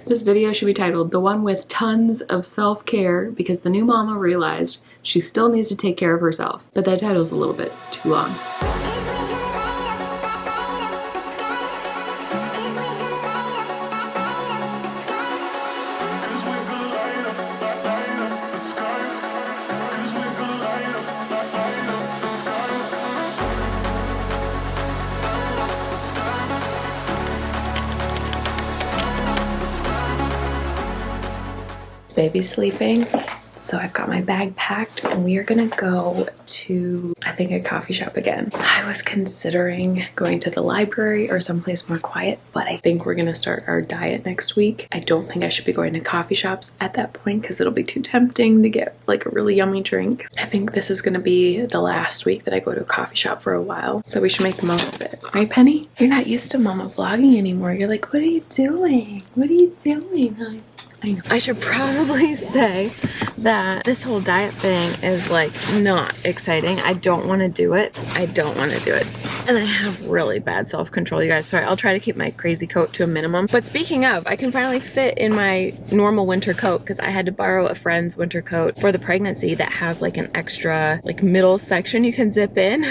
This video should be titled "The One with Tons of Self-Care," because the new mama realized she still needs to take care of herself. But that title's a little bit too long. Baby's sleeping, so I've got my bag packed and we are gonna go to, I think, a coffee shop again. I was considering going to the library or someplace more quiet, but I think we're gonna start our diet next week. I don't think I should be going to coffee shops at that point because it'll be too tempting to get like a really yummy drink. I think this is gonna be the last week that I go to a coffee shop for a while, so we should make the most of it. Right, Penny? You're not used to mama vlogging anymore. You're like, what are you doing? What are you doing? I know. I should probably say that this whole diet thing is like not exciting. I don't want to do it. And I have really bad self-control, you guys. So I'll try to keep my crazy coat to a minimum. But speaking of, I can finally fit in my normal winter coat because I had to borrow a friend's winter coat for the pregnancy that has like an extra like middle section you can zip in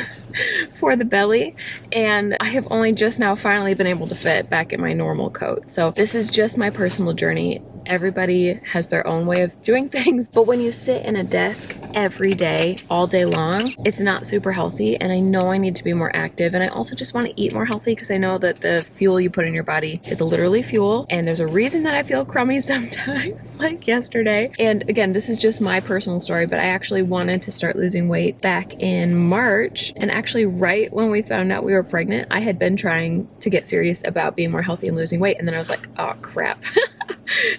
for the belly. And I have only just now finally been able to fit back in my normal coat. So this is just my personal journey. Everybody has their own way of doing things, but when you sit in a desk every day, all day long, it's not super healthy. And I know I need to be more active. And I also just want to eat more healthy because I know that the fuel you put in your body is literally fuel. And there's a reason that I feel crummy sometimes, like yesterday. And again, this is just my personal story, but I actually wanted to start losing weight back in March. And actually right when we found out we were pregnant, I had been trying to get serious about being more healthy and losing weight. And then I was like, oh crap.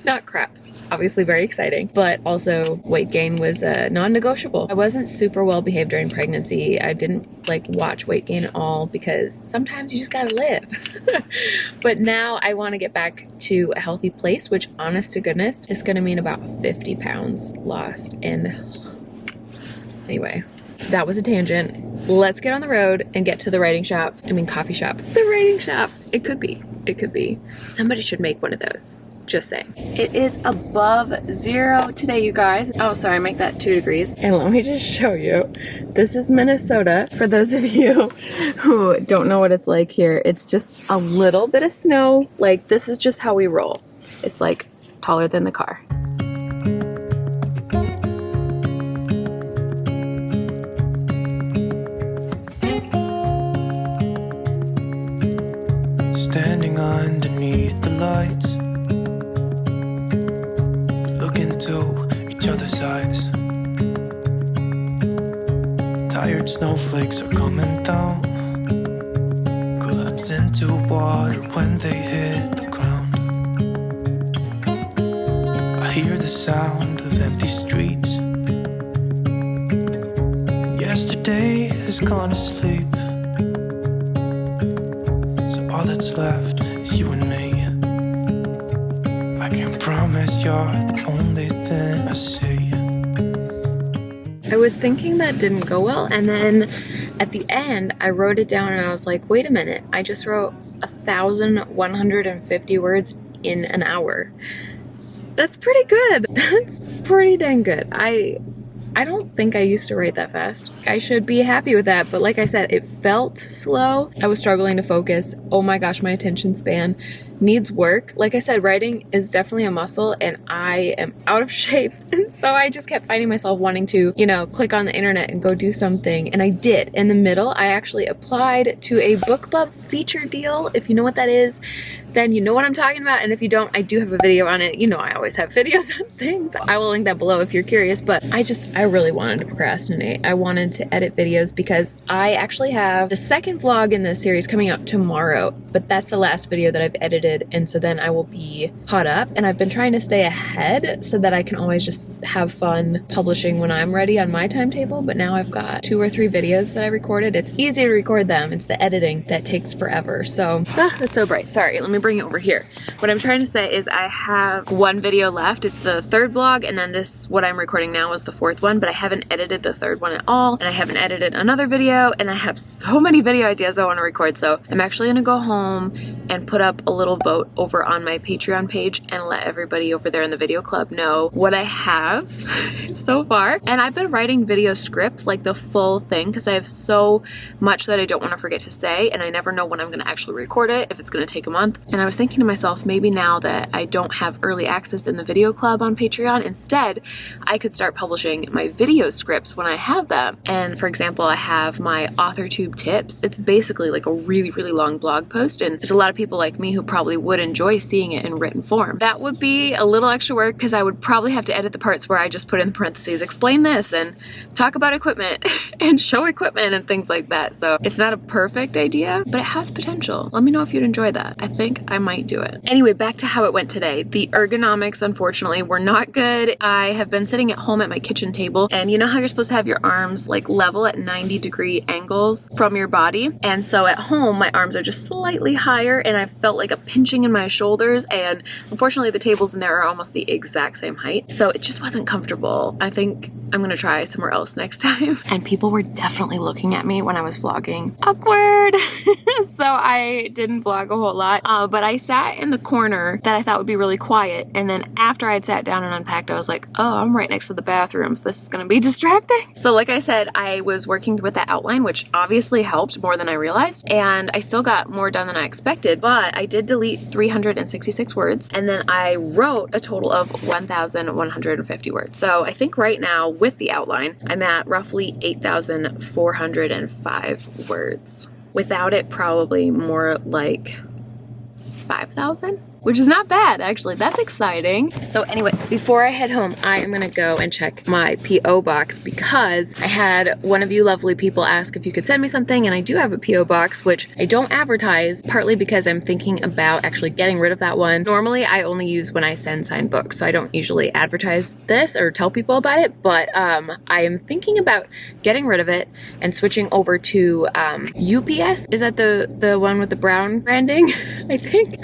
Not crap. Obviously very exciting, but also weight gain was non-negotiable. I wasn't super well behaved during pregnancy. I didn't like watch weight gain at all because sometimes you just gotta live. But now I want to get back to a healthy place, which honest to goodness is gonna mean about 50 pounds lost. And anyway, that was a tangent. Let's get on the road and get to the coffee shop. The writing shop. It could be. Somebody should make one of those. Just saying. It is above 0 today, you guys. Oh, sorry, make that 2 degrees. And let me just show you. This is Minnesota. For those of you who don't know what it's like here, it's just a little bit of snow. Like, this is just how we roll. It's like taller than the car. Standing underneath the lights, into each other's eyes. Tired snowflakes are coming down, collapse into water when they hit the ground. I hear the sound of empty streets, and yesterday has gone to sleep. So all that's left is you and me. I can't promise you're the only thing I see. I was thinking that didn't go well, and then at the end I wrote it down and I was like, wait a minute, I just wrote 1,150 words in an hour. That's pretty good. That's pretty dang good. I don't think I used to write that fast. I should be happy with that, but like I said, it felt slow. I was struggling to focus. Oh my gosh, my attention span needs work. Like I said, writing is definitely a muscle and I am out of shape. And so I just kept finding myself wanting to, click on the internet and go do something. And I did. In the middle, I actually applied to a book club feature deal. If you know what that is, then you know what I'm talking about. And if you don't, I do have a video on it. I always have videos on things. I will link that below if you're curious, but I really wanted to procrastinate. I wanted to edit videos because I actually have the second vlog in this series coming out tomorrow, but that's the last video that I've edited. And so then I will be caught up, and I've been trying to stay ahead so that I can always just have fun publishing when I'm ready on my timetable. But now I've got 2 or 3 videos that I recorded. It's easy to record them. It's the editing that takes forever. So that's so bright. Sorry, let me bring it over here. What I'm trying to say is I have one video left. It's the third vlog, and then this, what I'm recording now, is the fourth one, but I haven't edited the third one at all, and I haven't edited another video, and I have so many video ideas I want to record. So I'm actually gonna go home and put up a little vote over on my Patreon page and let everybody over there in the video club know what I have so far. And I've been writing video scripts, like the full thing, because I have so much that I don't want to forget to say, and I never know when I'm going to actually record it, if it's going to take a month. And I was thinking to myself, maybe now that I don't have early access in the video club on Patreon, instead I could start publishing my video scripts when I have them. And for example, I have my Authortube tips. It's basically like a really, really long blog post, and there's a lot of people like me who probably would enjoy seeing it in written form. That would be a little extra work because I would probably have to edit the parts where I just put in parentheses, explain this and talk about equipment and show equipment and things like that. So it's not a perfect idea, but it has potential. Let me know if you'd enjoy that. I think I might do it. Anyway, back to how it went today. The ergonomics, unfortunately, were not good. I have been sitting at home at my kitchen table, and you know how you're supposed to have your arms like level at 90-degree angles from your body? And so at home, my arms are just slightly higher, and I felt like a pinching in my shoulders, and unfortunately the tables in there are almost the exact same height. So it just wasn't comfortable. I think I'm gonna try somewhere else next time. And people were definitely looking at me when I was vlogging. Awkward! So I didn't vlog a whole lot, but I sat in the corner that I thought would be really quiet, and then after I'd sat down and unpacked, I was like, oh, I'm right next to the bathrooms. This is gonna be distracting. So like I said, I was working with that outline, which obviously helped more than I realized, and I still got more done than I expected, but I did delete 366 words, and then I wrote a total of 1,150 words. So I think right now with the outline, I'm at roughly 8,405 words. Without it, probably more like 5,000, which is not bad, actually. That's exciting. So anyway, before I head home, I am gonna go and check my P.O. box because I had one of you lovely people ask if you could send me something, and I do have a P.O. box, which I don't advertise, partly because I'm thinking about actually getting rid of that one. Normally, I only use when I send signed books, so I don't usually advertise this or tell people about it, but I am thinking about getting rid of it and switching over to UPS. Is that the one with the brown branding? I think.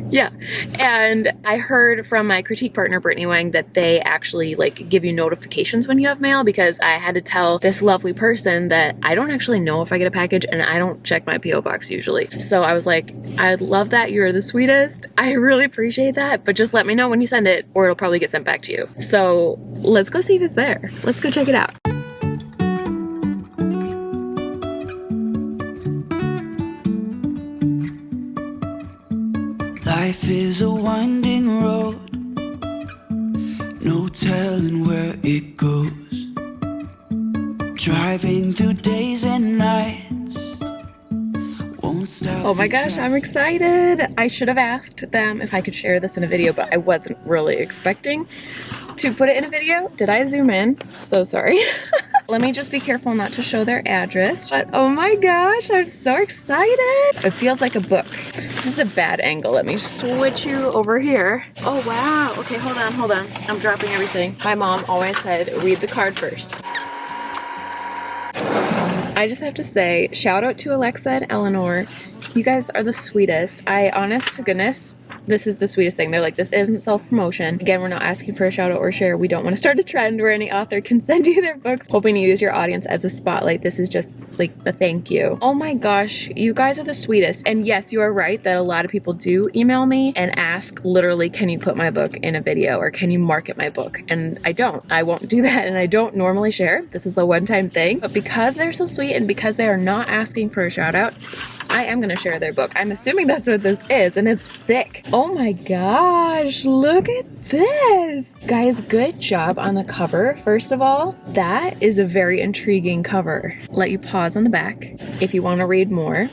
Yeah, and I heard from my critique partner, Brittany Wang, that they actually like give you notifications when you have mail, because I had to tell this lovely person that I don't actually know if I get a package and I don't check my P.O. box usually. So I was like, I love that. You're the sweetest. I really appreciate that, but just let me know when you send it or it'll probably get sent back to you. So let's go see if it's there. Let's go check it out. Life is a winding road, no telling where it goes. Driving through days and nights, won't stop. Oh my gosh, I'm excited. I should have asked them if I could share this in a video, but I wasn't really expecting to put it in a video. Did I zoom in? So sorry. Let me just be careful not to show their address. But oh my gosh, I'm so excited. It feels like a book. This is a bad angle. Let me switch you over here. Oh wow. Okay, hold on. I'm dropping everything. My mom always said, read the card first. I just have to say, shout out to Alexa and Eleanor. You guys are the sweetest. Honest to goodness, this is the sweetest thing. They're like, this isn't self-promotion. Again, we're not asking for a shout out or share. We don't want to start a trend where any author can send you their books, hoping to use your audience as a spotlight. This is just like a thank you. Oh my gosh, you guys are the sweetest. And yes, you are right that a lot of people do email me and ask literally, can you put my book in a video or can you market my book? And I won't do that, and I don't normally share. This is a one-time thing, but because they're so sweet and because they are not asking for a shout out, I am going to share their book. I'm assuming that's what this is, and it's thick. Oh my gosh, look at this. Guys, good job on the cover. First of all, that is a very intriguing cover. Let you pause on the back if you want to read more.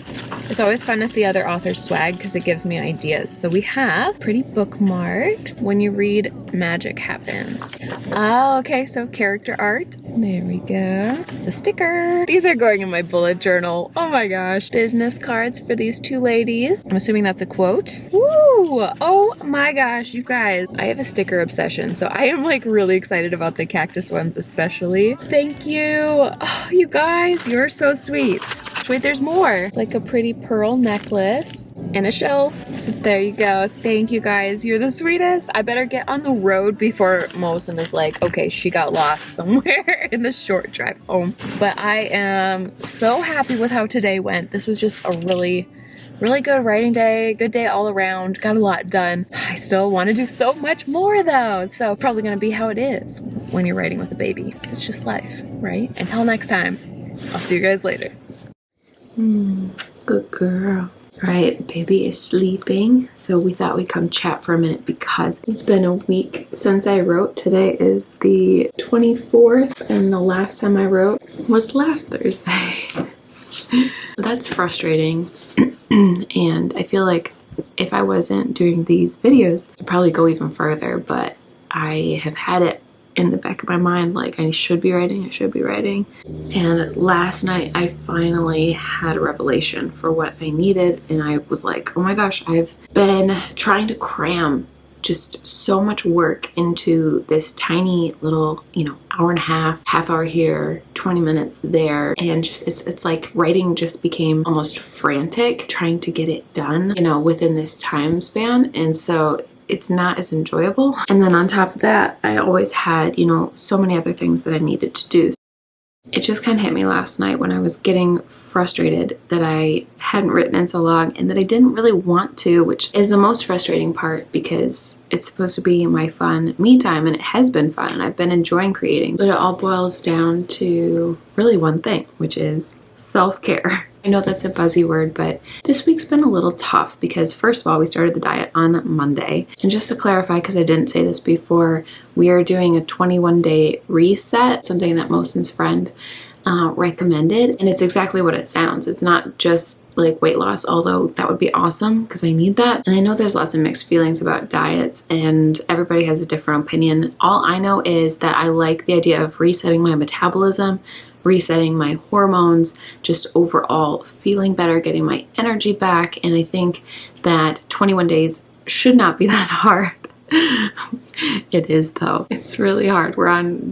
It's always fun to see other authors' swag because it gives me ideas. So we have pretty bookmarks. When you read, magic happens. Oh, okay, so character art. There we go. It's a sticker. These are going in my bullet journal. Oh my gosh. Business cards for these two ladies. I'm assuming that's a quote. Woo! Oh my gosh, you guys. I have a sticker obsession, so I am like really excited about the cactus ones especially. Thank you. Oh, you guys, you're so sweet. Wait, there's more. It's like a pretty pearl necklace and a shell. So there you go. Thank you guys. You're the sweetest. I better get on the road before Mosen is like, okay, she got lost somewhere in the short drive home. But I am so happy with how today went. This was just a really good writing day, good day all around, got a lot done. I still want to do so much more though. So probably going to be how it is when you're writing with a baby. It's just life, right? Until next time, I'll see you guys later. Good girl. Right, baby is sleeping, so we thought we'd come chat for a minute because it's been a week since I wrote. Today is the 24th, and the last time I wrote was last Thursday. That's frustrating, and I feel like if I wasn't doing these videos, I'd probably go even further, but I have had it in the back of my mind like I should be writing. And last night I finally had a revelation for what I needed, and I was like, oh my gosh, I've been trying to cram just so much work into this tiny little, hour and a half hour here, 20 minutes there, and just it's like writing just became almost frantic trying to get it done, within this time span, and so it's not as enjoyable. And then on top of that, I always had, so many other things that I needed to do. It just kind of hit me last night when I was getting frustrated that I hadn't written in so long and that I didn't really want to, which is the most frustrating part because it's supposed to be my fun me time, and it has been fun and I've been enjoying creating. But it all boils down to really one thing, which is self-care. I know that's a buzzy word, but this week's been a little tough because first of all, we started the diet on Monday. And just to clarify, because I didn't say this before, we are doing a 21-day reset, something that Mosen's friend recommended. And it's exactly what it sounds. It's not just like weight loss, although that would be awesome because I need that. And I know there's lots of mixed feelings about diets and everybody has a different opinion. All I know is that I like the idea of resetting my metabolism, resetting my hormones, just overall feeling better, getting my energy back. And I think that 21 days should not be that hard. It is though. It's really hard.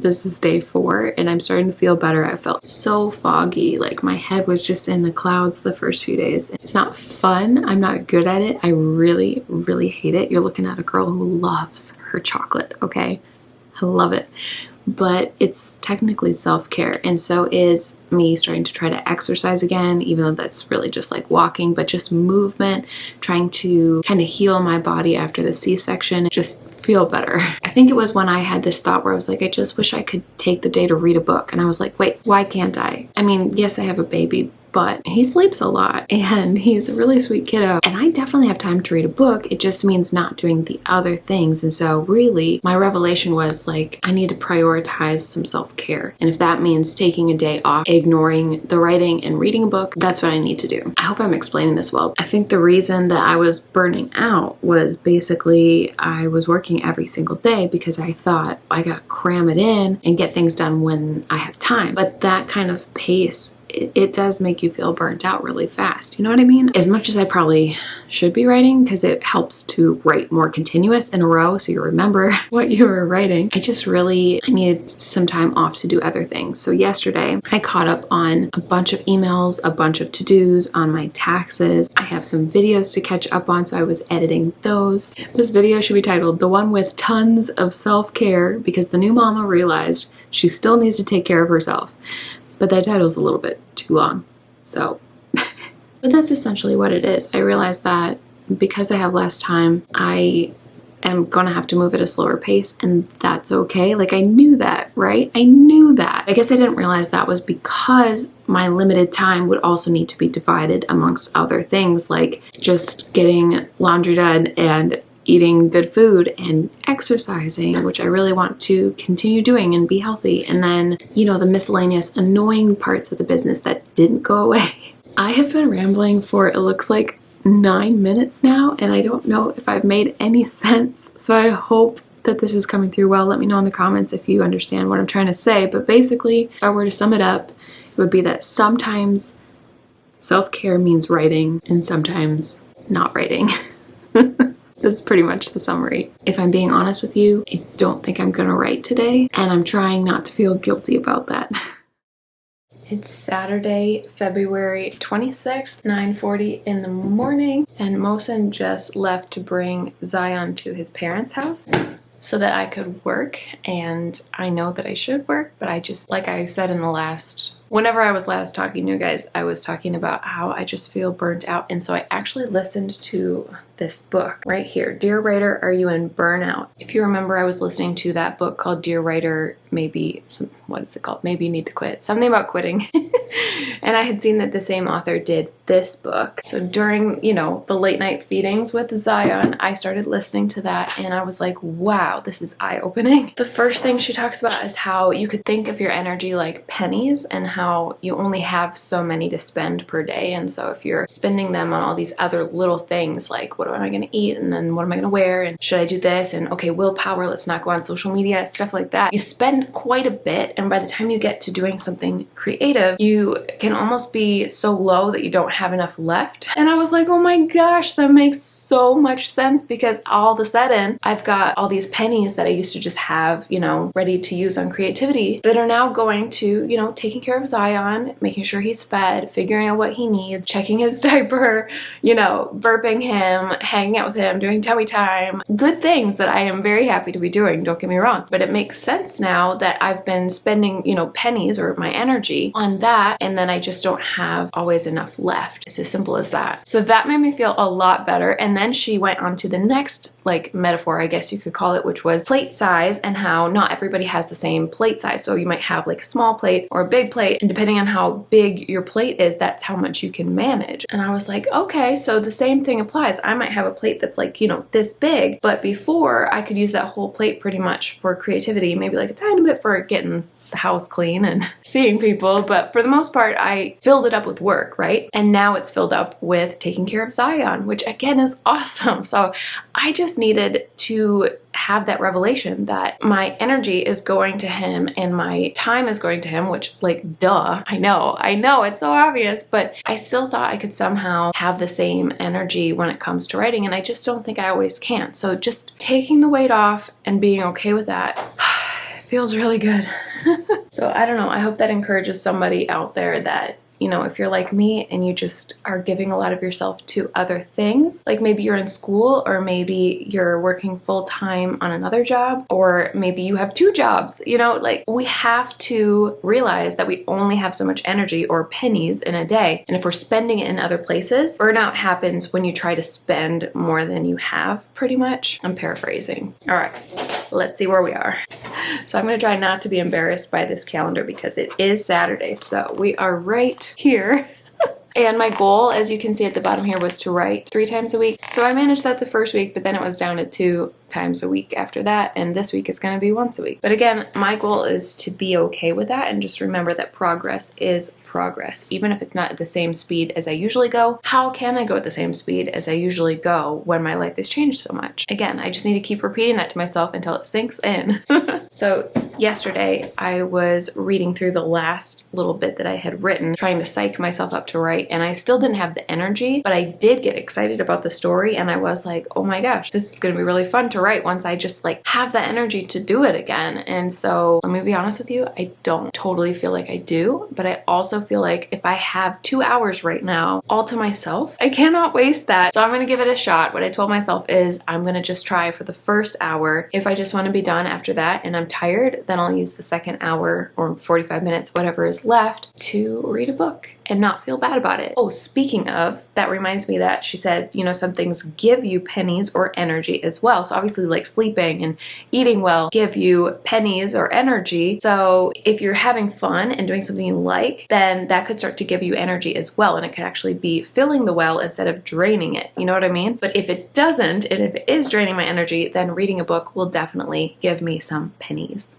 This is day 4 and I'm starting to feel better. I felt so foggy, like my head was just in the clouds the first few days. It's not fun. I'm not good at it. I really, really hate it. You're looking at a girl who loves her chocolate, okay? I love it. But it's technically self-care, and so is me starting to try to exercise again, even though that's really just like walking, but just movement, trying to kind of heal my body after the C-section, just feel better. I think it was when I had this thought where I was like, I just wish I could take the day to read a book, and I was like, wait, why can't I? I mean, yes, I have a baby, but he sleeps a lot and he's a really sweet kiddo, and I definitely have time to read a book. It just means not doing the other things. And so really my revelation was like, I need to prioritize some self-care, and if that means taking a day off, ignoring the writing and reading a book, that's what I need to do. I hope I'm explaining this well. I think the reason that I was burning out was basically I was working every single day because I thought I gotta cram it in and get things done when I have time. But that kind of pace, it does make you feel burnt out really fast. You know what I mean? As much as I probably should be writing, because it helps to write more continuous in a row so you remember what you were writing, I needed some time off to do other things. So yesterday I caught up on a bunch of emails, a bunch of to-dos on my taxes. I have some videos to catch up on, so I was editing those. This video should be titled "The One with Tons of Self-Care," because the new mama realized she still needs to take care of herself. But that title's a little bit too long, so. But that's essentially what it is. I realized that because I have less time, I am gonna have to move at a slower pace, and that's okay. Like, I knew that, right? I knew that. I guess I didn't realize that was because my limited time would also need to be divided amongst other things, like just getting laundry done and eating good food and exercising, which I really want to continue doing and be healthy. And then, the miscellaneous annoying parts of the business that didn't go away. I have been rambling for, it looks like 9 minutes now, and I don't know if I've made any sense. So I hope that this is coming through well. Let me know in the comments if you understand what I'm trying to say. But basically, if I were to sum it up, it would be that sometimes self-care means writing and sometimes not writing. That's pretty much the summary. If I'm being honest with you, I don't think I'm gonna write today, and I'm trying not to feel guilty about that. It's Saturday, February 26th, 9:40 in the morning, and Mosen just left to bring Zion to his parents' house so that I could work. And I know that I should work, but I just, like I said in the whenever I was last talking to you guys, I was talking about how I just feel burnt out. And so I actually listened to this book right here. Dear Writer, Are You in Burnout? If you remember, I was listening to that book called Dear Writer, what is it called? Maybe You Need to Quit. Something about quitting. And I had seen that the same author did this book. So during, the late night feedings with Zion, I started listening to that and I was like, wow, this is eye-opening. The first thing she talks about is how you could think of your energy like pennies and how you only have so many to spend per day. And so if you're spending them on all these other little things like, what am I going to eat? And then what am I going to wear? And should I do this? And okay, willpower, let's not go on social media, stuff like that. You spend quite a bit. And by the time you get to doing something creative, you can almost be so low that you don't have enough left. And I was like, oh my gosh, that makes so much sense, because all of a sudden I've got all these pennies that I used to just have, ready to use on creativity that are now going to, taking care of Zion, making sure he's fed, figuring out what he needs, checking his diaper, burping him, hanging out with him, doing tummy time. Good things that I am very happy to be doing, don't get me wrong. But it makes sense now that I've been spending, pennies or my energy on that, and then I just don't have always enough left. It's as simple as that. So that made me feel a lot better. And then she went on to the next metaphor, I guess you could call it, which was plate size, and how not everybody has the same plate size. So you might have a small plate or a big plate, and depending on how big your plate is, that's how much you can manage. And I was like, okay, so the same thing applies. I might have a plate that's this big, but before I could use that whole plate pretty much for creativity, maybe a tiny bit for getting the house clean and seeing people, but for the most part I filled it up with work, right? And now it's filled up with taking care of Zion, which again is awesome. So I just needed to have that revelation that my energy is going to him and my time is going to him, which duh, I know, it's so obvious, but I still thought I could somehow have the same energy when it comes to writing, and I just don't think I always can. So just taking the weight off and being okay with that feels really good. So I don't know, I hope that encourages somebody out there that, if you're like me and you just are giving a lot of yourself to other things, maybe you're in school, or maybe you're working full time on another job, or maybe you have two jobs, we have to realize that we only have so much energy or pennies in a day. And if we're spending it in other places, burnout happens when you try to spend more than you have, pretty much. I'm paraphrasing. All right, let's see where we are. So I'm going to try not to be embarrassed by this calendar because it is Saturday. So we are right here. And my goal, as you can see at the bottom here, was to write 3 times a week. So I managed that the first week, but then it was down to 2 times a week after that, and this week is going to be once a week. But again, my goal is to be okay with that and just remember that progress is progress. Even if it's not at the same speed as I usually go, how can I go at the same speed as I usually go when my life has changed so much? Again, I just need to keep repeating that to myself until it sinks in. So yesterday I was reading through the last little bit that I had written, trying to psych myself up to write, and I still didn't have the energy, but I did get excited about the story, and I was like, oh my gosh, this is going to be really fun to write once I just have the energy to do it again. And so let me be honest with you, I don't totally feel like I do, but I also feel like if I have 2 hours right now all to myself, I cannot waste that. So I'm going to give it a shot. What I told myself is I'm going to just try for the first hour. If I just want to be done after that and I'm tired, then I'll use the second hour or 45 minutes, whatever is left, to read a book and not feel bad about it. Oh, speaking of, that reminds me that she said, some things give you pennies or energy as well. So obviously sleeping and eating well give you pennies or energy. So if you're having fun and doing something you like, then that could start to give you energy as well. And it could actually be filling the well instead of draining it. You know what I mean? But if it doesn't, and if it is draining my energy, then reading a book will definitely give me some pennies.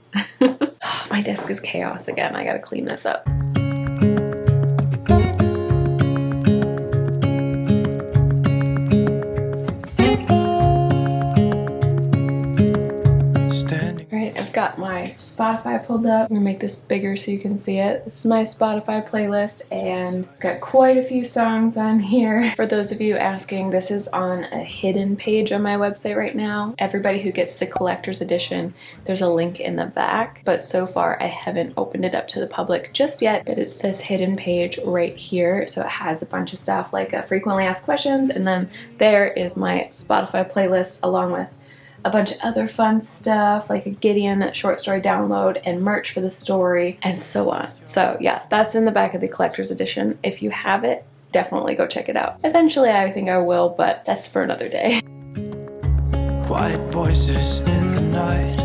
My desk is chaos again. I gotta clean this up. got my Spotify pulled up. I'm gonna make this bigger so you can see it. This is my Spotify playlist and got quite a few songs on here. For those of you asking, this is on a hidden page on my website right now. Everybody who gets the collector's edition, there's a link in the back, but so far I haven't opened it up to the public just yet, but it's this hidden page right here. So it has a bunch of stuff like frequently asked questions, and then there is my Spotify playlist along with a bunch of other fun stuff like a Gideon short story download and merch for the story and so on. So yeah, that's in the back of the collector's edition. If you have it, definitely go check it out. Eventually I think I will, but that's for another day. Quiet voices in the night.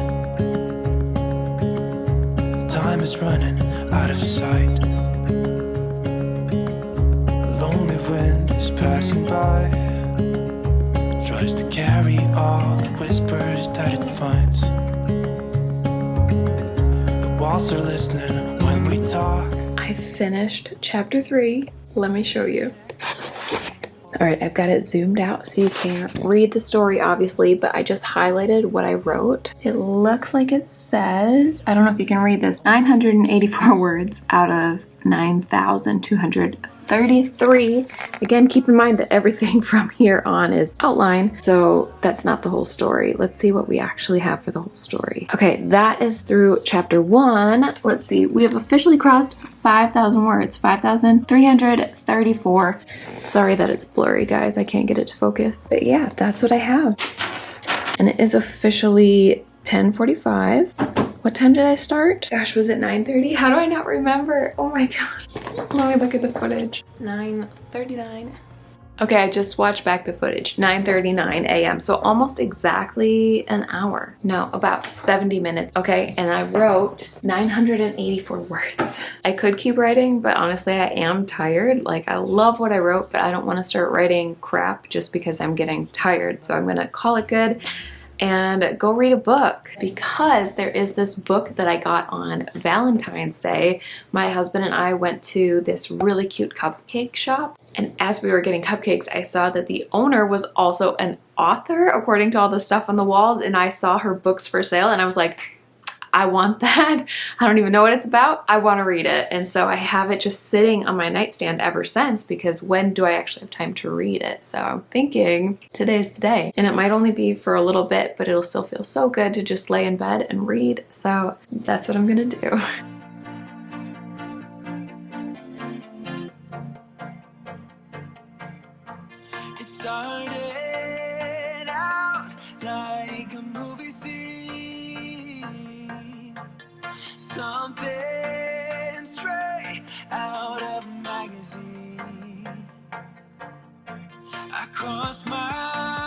Time is running out of sight. A lonely wind is passing by. Tries to carry all the whispers that it finds. The walls are listening when we talk. I finished chapter 3. Let me show you. Alright, I've got it zoomed out so you can't read the story obviously, but I just highlighted what I wrote. It looks like it says, I don't know if you can read this, 984 words out of 9,233. Again, keep in mind that everything from here on is outline, so that's not the whole story. Let's see what we actually have for the whole story. Okay, that is through chapter 1. Let's see, we have officially crossed 5,000 words, 5,334. Sorry that it's blurry, guys. I can't get it to focus. But yeah, that's what I have. And it is officially 10:45. What time did I start? Gosh, was it 9:30? How do I not remember? Oh my gosh. Let me look at the footage. 9:39. Okay, I just watched back the footage. 9:39 a.m. So almost exactly an hour. No, about 70 minutes. Okay, and I wrote 984 words. I could keep writing, but honestly, I am tired. Like, I love what I wrote, but I don't want to start writing crap just because I'm getting tired. So I'm gonna call it good and go read a book, because there is this book that I got on Valentine's Day. My husband and I went to this really cute cupcake shop, and as we were getting cupcakes, I saw that the owner was also an author according to all the stuff on the walls, and I saw her books for sale and I was like, I want that. I don't even know what it's about. I want to read it. And so I have it just sitting on my nightstand ever since, because when do I actually have time to read it? So I'm thinking today's the day. And it might only be for a little bit, but it'll still feel so good to just lay in bed and read. So that's what I'm gonna do. It started out like a movie scene, something straight out of a magazine. I crossed my